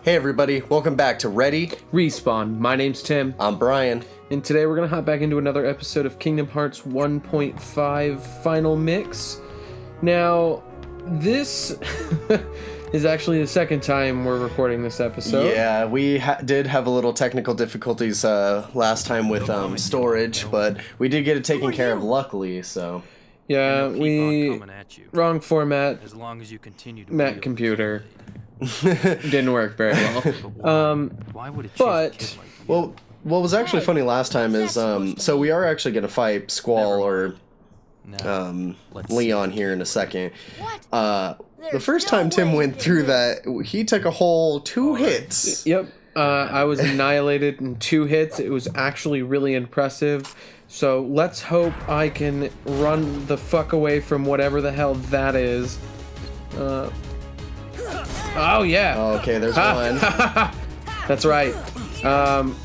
Hey everybody, welcome back to Ready Respawn. My name's Tim, I'm Brian. and today we're gonna hop back into another episode of Kingdom Hearts 1.5 Final Mix. Now, this is actually the second time we're recording this episode. Yeah, we did have a little technical difficulties last time with storage, but we did get it taken care of luckily, so... Yeah, And they'll keep we... on coming at you, Wrong format, as long as you continue to Mac wield computer. blade. Didn't work very well. Why would it choose but- a kid like you? Well, what was actually funny last time is, so we are actually going to fight Squall or No. Let's Leon here in a second. What? The There's first no time Tim way went they through did that, he took a whole 2 hits. Yep, I was annihilated in 2 hits. It was actually really impressive. So let's hope I can run the fuck away from whatever the hell that is. Oh yeah. Oh, okay, there's one. That's right. I'm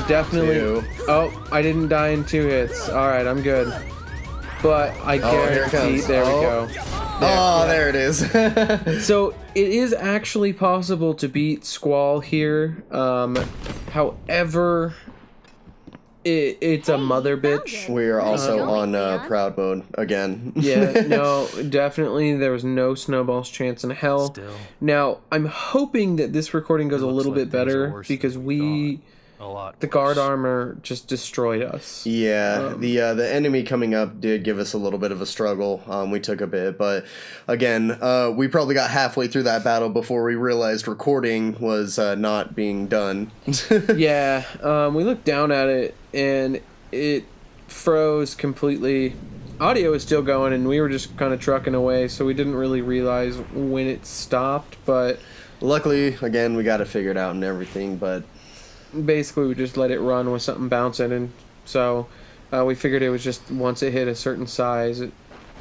definitely. 2. Oh, I didn't die in 2 hits. All right, I'm good. But I here it guarantee. comes. There we Oh. go. Oh, there it is. So it is actually possible to beat Squall here. However, it's a mother bitch. We are also Going, on Leon. proud mode again. Yeah, no, definitely there was no snowball's chance in hell. Still, Now, I'm hoping that this recording goes It a looks little like bit things are better worse than because we a lot. the guard worse. armor just destroyed us. Yeah, the enemy coming up did give us a little bit of a struggle. We took a bit, but again, we probably got halfway through that battle before we realized recording was not being done. Yeah, we looked down at it and it froze completely. Audio is still going and we were just kind of trucking away, so we didn't really realize when it stopped, but Luckily, again, we got it figured out and everything, but basically we just let it run with something bouncing, and so we figured it was just once it hit a certain size it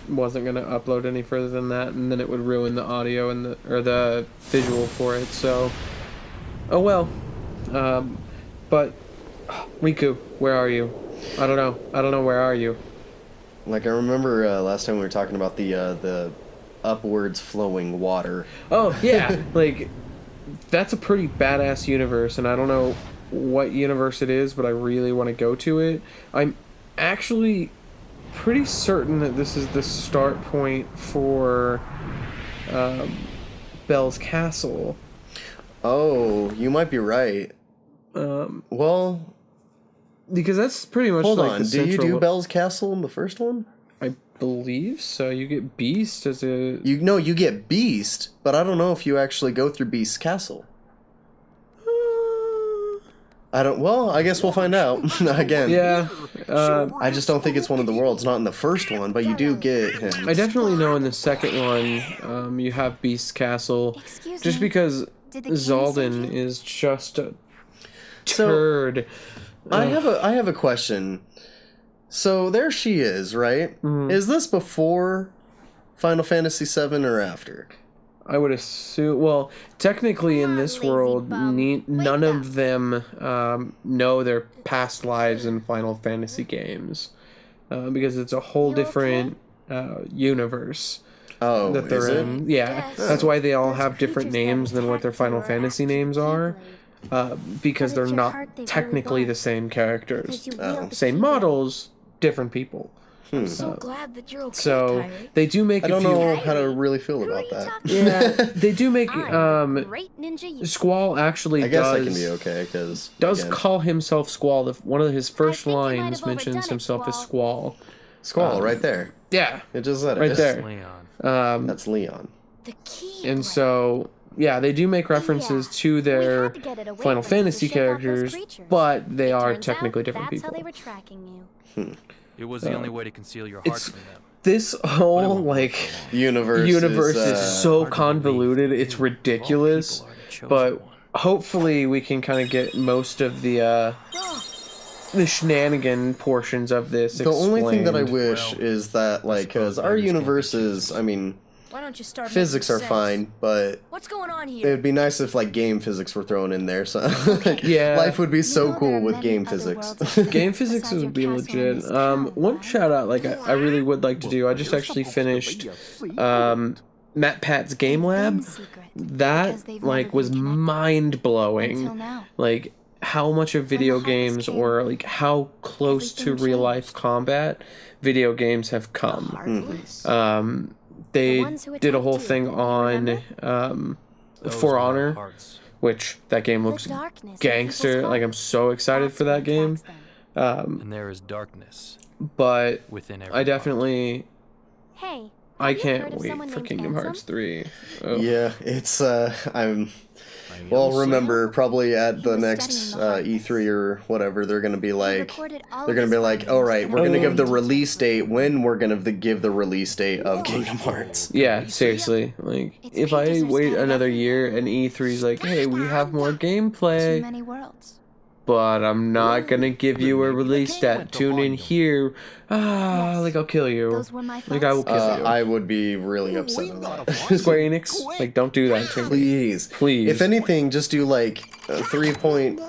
wasn't going to upload any further than that, and then it would ruin the audio and the visual for it. So oh well. But Riku, where are you? I don't know, where are you? like I remember last time we were talking about the upwards flowing water. Oh yeah. Like that's a pretty badass universe, and I don't know what universe it is, but I really want to go to it. I'm actually pretty certain that this is the start point for Belle's Castle. Oh, you might be right. Well, Because that's pretty much hold like on. the Do you central... do Belle's Castle in the first one? I believe so. You get Beast as a... You get Beast, but I don't know if you actually go through Beast's Castle. I don't. Well, I guess we'll find out again. Yeah. I just don't think it's one of the worlds. Not in the first one, but you do get him. I definitely know in the second one you have Beast's Castle. Excuse Just me. because Did the king Zaldin send you? is just a So- turd. I have a question. So there she is, right? Mhm. Is this before Final Fantasy VII or after? I would assume. Well, technically, in Come on, this lazy world, bum. none Wake of them know their past lives in Final Fantasy games, because it's a whole You different universe Oh, that is they're it? in. Yeah, Yes. that's why they all Those have different creatures that names than what their attacked you Final were Fantasy actually names are, because But they're at your not heart, they really technically the was. same characters. Because you Oh. wield the Same key models, different people. blade. I'm so glad that you're okay, So Tyrant. they do make I a don't few. know how to really feel Who are about you that. talking Yeah, they do make I'm the great ninja you. Squall actually I guess does I can be okay because does call himself Squall. One of his first think you might lines have mentions overdone it, himself as Squall. Squall. Squall right there. Yeah, It just said right it. there. Leon. That's Leon. The key And blade. so yeah, they do make references Yeah, to we their had to get it away Final from you to Fantasy shake off those characters, creatures. but they are Turns technically out, different that's people. how they were tracking you. It was the only way to conceal your heart it's- from them. This whole like Universe universe is so Hard to convoluted, believe it's you, of all ridiculous. people, are the chosen But one. hopefully we can kind of get most of the shenanigan portions of this The only thing that I explained. wish Well, is that, like, because our universes, I mean, Why don't you start physics making are sense? fine, but What's going on it here? would be nice if, like, game physics were thrown in there. So, like, Yeah. life would be You so know there cool are with many game other physics. worlds out Game physics Besides would be your castle in legit. this town, One right? shout out, like I really would like to do. I just actually finished Matt Pat's Game Lab, that like was mind blowing. Like how much of video games, or like how close to real life combat video games have come. They did a whole thing on For Honor, which that game looks gangster. Like I'm so excited for that game. And there is darkness But within every I definitely Hey, I can't wait for Kingdom Hearts 3. Oh. Yeah, it's well, remember, probably at the next E3 or whatever, they're gonna be like, all right, we're gonna give the release date when we're gonna give the release date of Kingdom Hearts. Yeah, seriously. Like, if I wait another year and E3's like, hey, we have more gameplay, many worlds. but I'm not gonna give you a release date. Tune in here. Like I'll kill you. Those were my Like I will kill you. I would be really upset about that. Square Enix, like don't do that to me. Please. Please. If anything, just do like 3 point...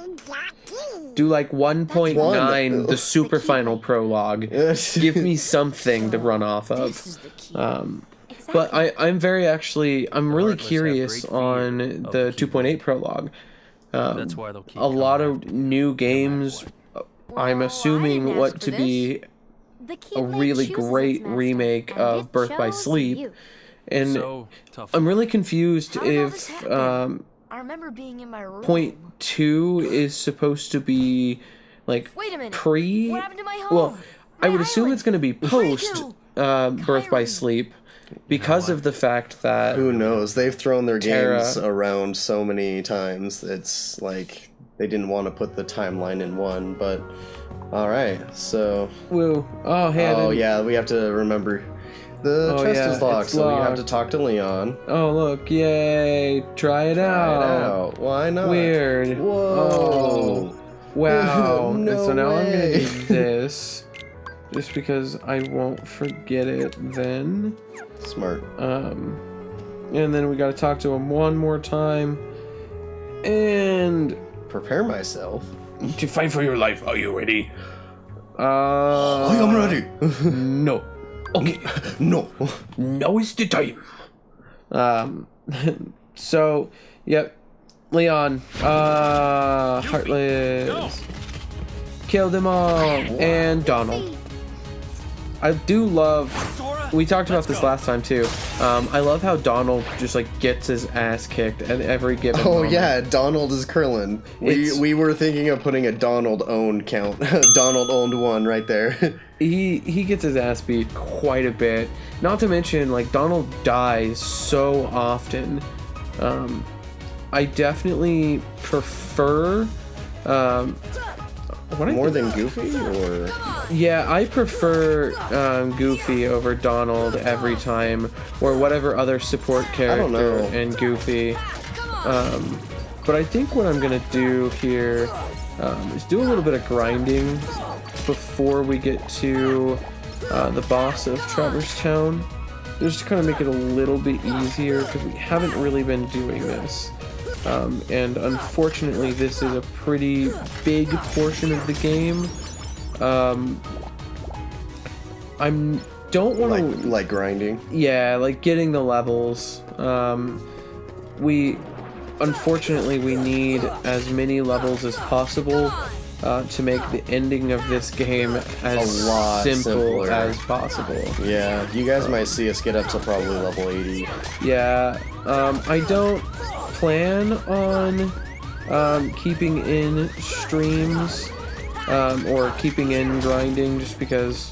Do like 1.9, the super final prologue. Give me something to run off of. But I'm really curious on the 2.8 prologue. That's why they'll keep A lot coming of new games, I'm assuming what to be a really great remake of Birth by Sleep. And so tough. I'm really confused if I remember being in my room. point 2 is supposed to be like Wait a minute. pre. What happened to my home? Well, I would My assume island? it's going to be post Birth by Kyrie. Sleep because of the fact that Who knows? They've thrown their Terra. games around so many times. It's like they didn't want to put the timeline in one, but all right. So, Woo. Oh, hey. I oh didn't- yeah, we have to remember the Oh, chest yeah, is locked, it's so we have locked. to talk to Leon. Oh, look. Yay. Try it Try it out. out. Why not? Weird. Whoa. Oh. Wow. No And so now I'm going to way. do this just because I won't forget it then. Smart. And then we got to talk to him one more time. And Prepare myself. to fight for your life. Are you ready? I am ready. No. Okay. No. Now is the time. So, yep. Leon, Heartless. Kill them all. And Donald. I do love... We talked about this last time, too. I love how Donald just, like, gets his ass kicked at every given Oh moment. yeah, Donald is Krillin. It's- We were thinking of putting a Donald owned count. Donald owned one right there. He gets his ass beat quite a bit. Not to mention, like, Donald dies so often. I definitely prefer... More than Goofy, or Yeah, I prefer Goofy over Donald every time, or whatever other support character know. and Goofy. But I think what I'm gonna do here is do a little bit of grinding before we get to the boss of Traverse Town, just to kind of make it a little bit easier, because we haven't really been doing this. And unfortunately, this is a pretty big portion of the game. Don't want to like grinding. yeah, like getting the levels. We unfortunately we need as many levels as possible to make the ending of this game as A lot simple simpler. as possible. Yeah, you guys might see us get up to probably level 80. Yeah, I don't plan on keeping in streams or keeping in grinding, just because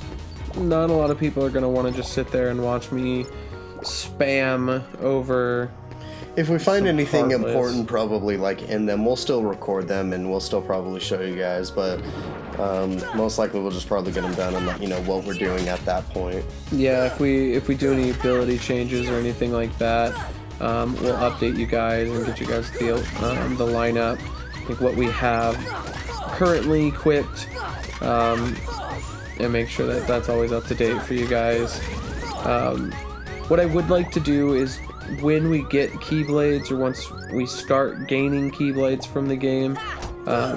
not a lot of people are going to want to just sit there and watch me spam over. If we find Some anything Heartless. important, probably like in them, we'll still record them and we'll still probably show you guys. But most likely, we'll just probably get them done and let you know what we're doing at that point. Yeah, if we do any ability changes or anything like that, we'll update you guys and get you guys the lineup, like what we have currently equipped, and make sure that that's always up to date for you guys. What I would like to do is, when we get Keyblades, or once we start gaining Keyblades from the game, I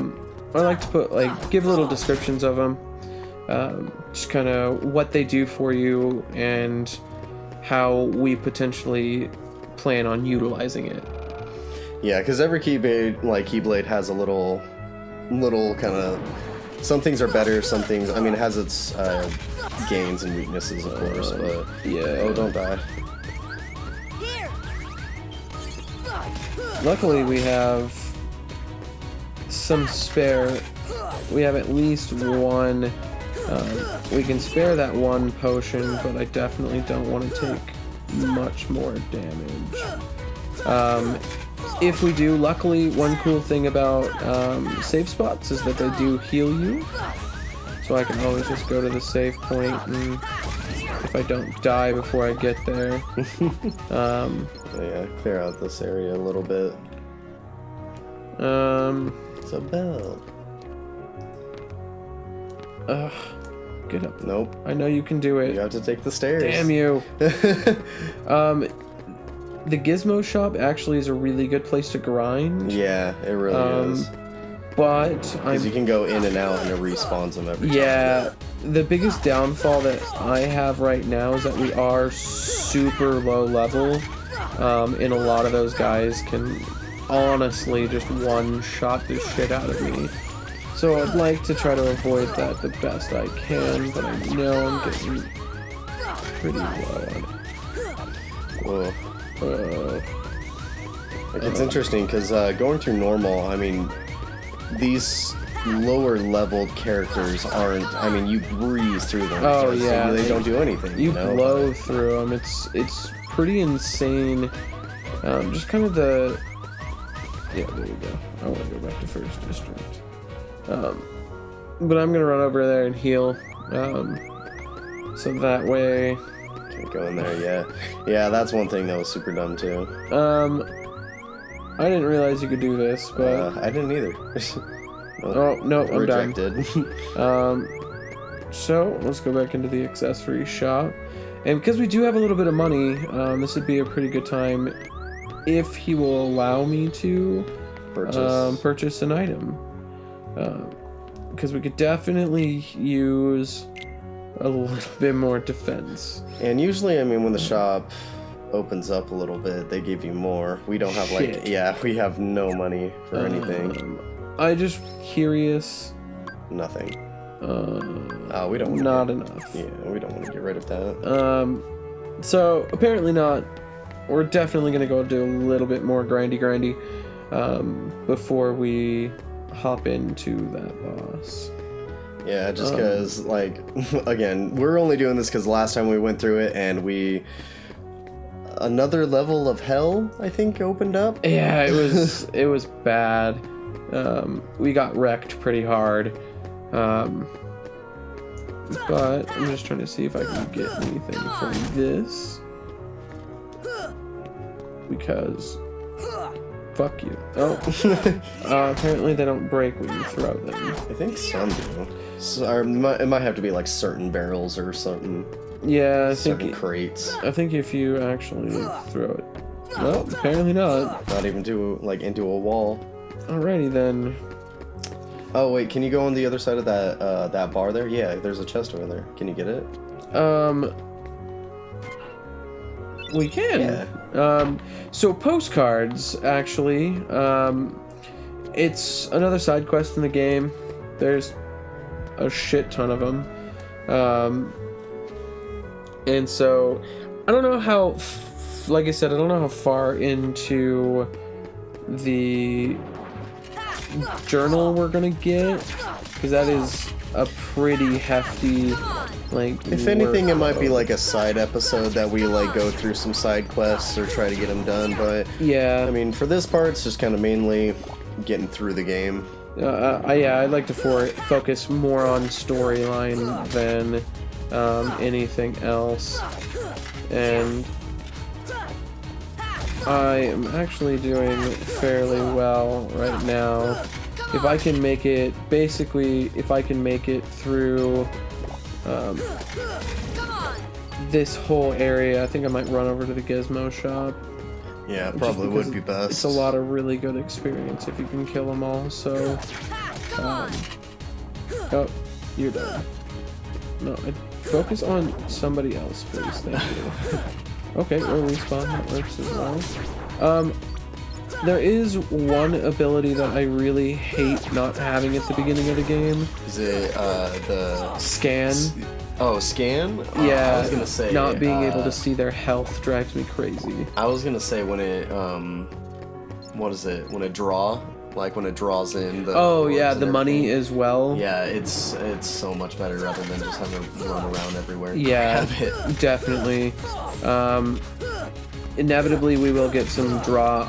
like to put, like, give little descriptions of them, just kind of what they do for you and how we potentially plan on utilizing it. Yeah, because every Keyblade has a little kind of. Some things are better. Some things. I mean, it has its gains and weaknesses, of course. But Yeah. oh, don't die. Luckily, we have some spare. We have at least one. We can spare that one potion, but I definitely don't want to take much more damage. If we do, luckily, one cool thing about save spots is that they do heal you. So I can always just go to the save point, and if I don't die before I get there. Yeah, clear out this area a little bit. It's a bell. Get up. Nope. I know you can do it. You have to take the stairs. Damn you. The Gizmo shop actually is a really good place to grind. Yeah, it really is. But Because you can go in and out and it respawns them every time. yeah, the biggest downfall that I have right now is that we are super low level, and a lot of those guys can honestly just one-shot the shit out of me. So I'd like to try to avoid that the best I can, but I know I'm getting pretty low on Whoa. it. Like, it's interesting because going through normal, I mean, these lower leveled characters aren't. I mean, you breeze through them. Oh, so yeah. they don't do anything. You know? blow through them. It's pretty insane. Just kind of the. Yeah, there you go. I want to go back to First District. But I'm gonna run over there and heal. So that way. Can't go in there. Yeah. That's one thing that was super dumb too. I didn't realize you could do this, but I didn't either. oh no, I'm done. Rejected. So let's go back into the accessory shop, and because we do have a little bit of money, this would be a pretty good time if he will allow me to purchase an item. Because we could definitely use a little bit more defense. And usually, I mean, when the shop opens up a little bit, they give you more. We don't have we have no money for anything. I just curious. Nothing. We don't. Not enough. Yeah, we don't want to get rid of that. So apparently not. We're definitely gonna go do a little bit more grindy, before we hop into that boss. Yeah, just because, like, again, we're only doing this because last time we went through it and another level of hell, I think, opened up. Yeah, it was bad. We got wrecked pretty hard. But I'm just trying to see if I can get anything from this. Because fuck you. Oh. Apparently they don't break when you throw them. I think some do. So, or it might have to be like certain barrels or something. Yeah, certain crates. I think if you actually throw it. No, apparently not. Not even into a wall. Alrighty then. Oh wait, can you go on the other side of that bar there? Yeah, there's a chest over there. Can you get it? We can. Yeah. So postcards, actually, it's another side quest in the game. There's a shit ton of them. And so, I don't know how, like I said, I don't know how far into the journal we're gonna get, because that is a pretty hefty, like, if anything, it might be like a side episode that we like go through some side quests or try to get them done, but yeah, I mean, for this part, it's just kind of mainly getting through the game. Yeah, I'd like to focus more on storyline than anything else, and I am actually doing fairly well right now. If I can make it, basically, if I can make it through this whole area, I think I might run over to the Gizmo shop. Yeah, it probably would be best. It's a lot of really good experience if you can kill them all, so... oh, you're done. No, focus on somebody else, please, thank you. Okay, or respawn, that works as well. There is one ability that I really hate not having at the beginning of the game. Is it the Scan. Oh, scan? Yeah, I was gonna say not being able to see their health drives me crazy. I was gonna say when it what is it? When it draws in the Oh yeah, orbs the and money everything. as well. Yeah, it's so much better rather than just having to run around everywhere. and Yeah, grab it. definitely. Inevitably, we will get some draw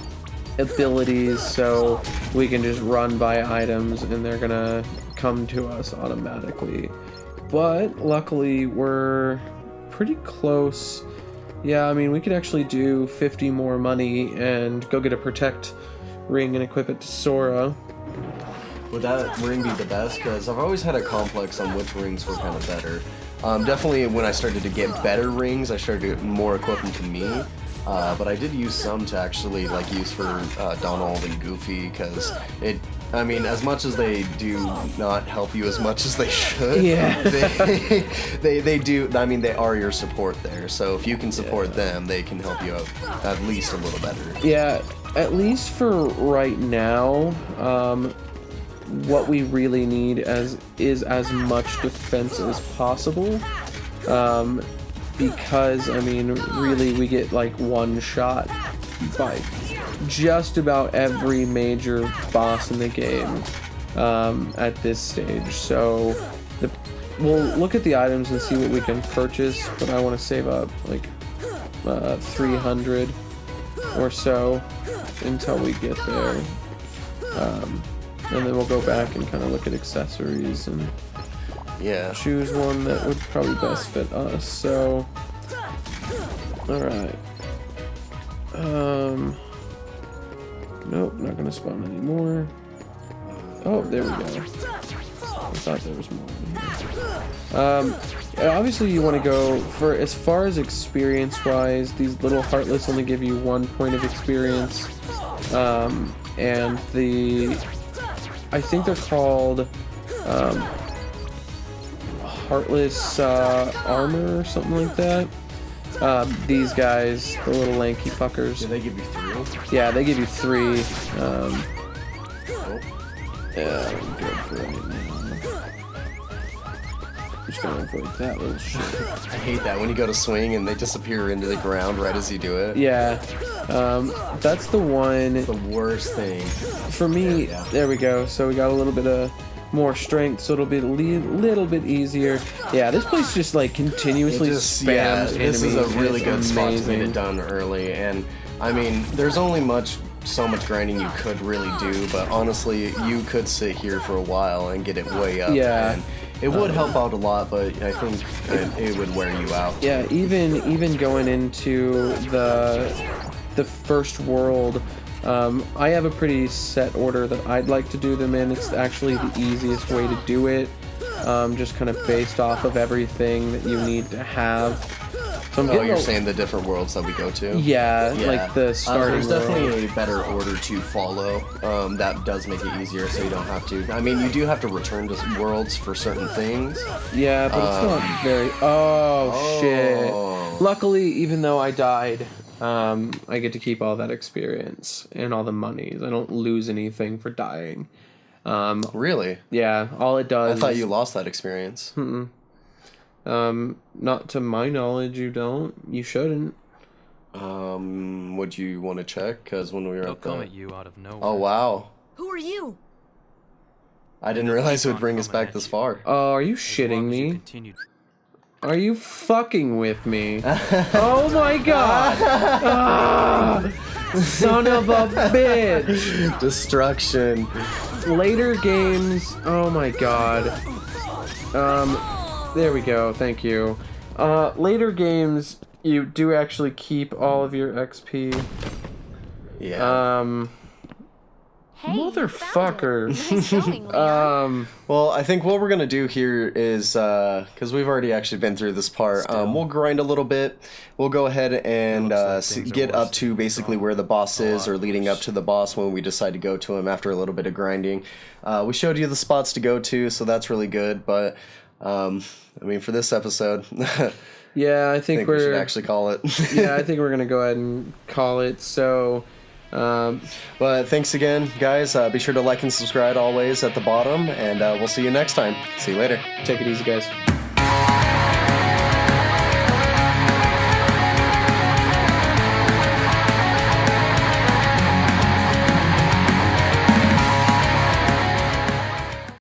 abilities, so we can just run by items and they're gonna come to us automatically. But luckily, we're pretty close. Yeah, I mean, we could actually do 50 more money and go get a protect ring and equip it to Sora. Would that ring be the best? Because I've always had a complex on which rings were kind of better. Definitely when I started to get better rings, I started to more equip them to me. But I did use some to actually like use for Donald and Goofy because I mean, as much as they do not help you as much as they should, Yeah. they do. I mean, they are your support there. So if you can support them, they can help you out at least a little better. Yeah, at least for right now, what we really need is as much defense as possible. Because, I mean, really we get like one shot by just about every major boss in the game at this stage. So we'll look at the items and see what we can purchase, but I want to save up like 300 or so until we get there. And then we'll go back and kind of look at accessories and Yeah. choose one that would probably best fit us. So, alright. Nope, not gonna spawn anymore. Oh, there we go. I thought there was more in here. Obviously you want to go for, as far as experience-wise, these little heartlets only give you 1 point of experience. And I think they're called, Heartless Armor or something like that. These guys, the little lanky fuckers. Do they give you 3? Yeah, they give you 3. Oh. Yeah, I'm good for right now. Just gonna avoid that little shit. I hate that when you go to swing and they disappear into the ground right as you do it. Yeah, that's the one. It's the worst thing. For me, Yeah. there we go. So we got a little bit of more strength, so it'll be a little bit easier. Yeah, this place just like continuously spams enemies. This is a really It's good spot to get amazing. it done early, and I mean, there's only so much grinding you could really do, but honestly, you could sit here for a while and get it way up. Yeah. And it would help out a lot, but I think it would wear you out. Yeah, even going into the first world, I have a pretty set order that I'd like to do them in. It's actually the easiest way to do it, just kind of based off of everything that you need to have. So I'm Oh, getting you're saying the different worlds that we go to? yeah, like the starting There's world. definitely a better order to follow. That does make it easier, so you don't have to. I mean, you do have to return to worlds for certain things. Yeah, but it's not very. Oh shit! Luckily, even though I died, I get to keep all that experience and all the monies. I don't lose anything for dying. Really? Yeah, all it does. I thought you lost that experience. Not to my knowledge, you don't. You shouldn't. Would you want to check? Because when we were They'll at come at you out of nowhere. Oh wow! Who are you? I didn't realize it would bring us back this far. Oh, are you As shitting long as you me? continue- Are you fucking with me? Oh my god! Ah, son of a bitch! Destruction. Later games. Oh my god. There we go. Thank you. Later games, you do actually keep all of your XP. Yeah. Hey, you found it. Motherfucker. Nice going, Leon. Well, I think what we're gonna do here is, because we've already actually been through this part, we'll grind a little bit. We'll go ahead and looks like things are get worse up to than basically thought. where the boss A is, lot or leading up worse. to the boss when we decide to go to him after a little bit of grinding. We showed you the spots to go to, so that's really good, but I mean, for this episode, Yeah, I I think think we should we're actually call it. yeah, I think we're gonna go ahead and call it. So, But thanks again, guys. Be sure to like and subscribe always at the bottom, and we'll see you next time. See you later. take it easy, guys.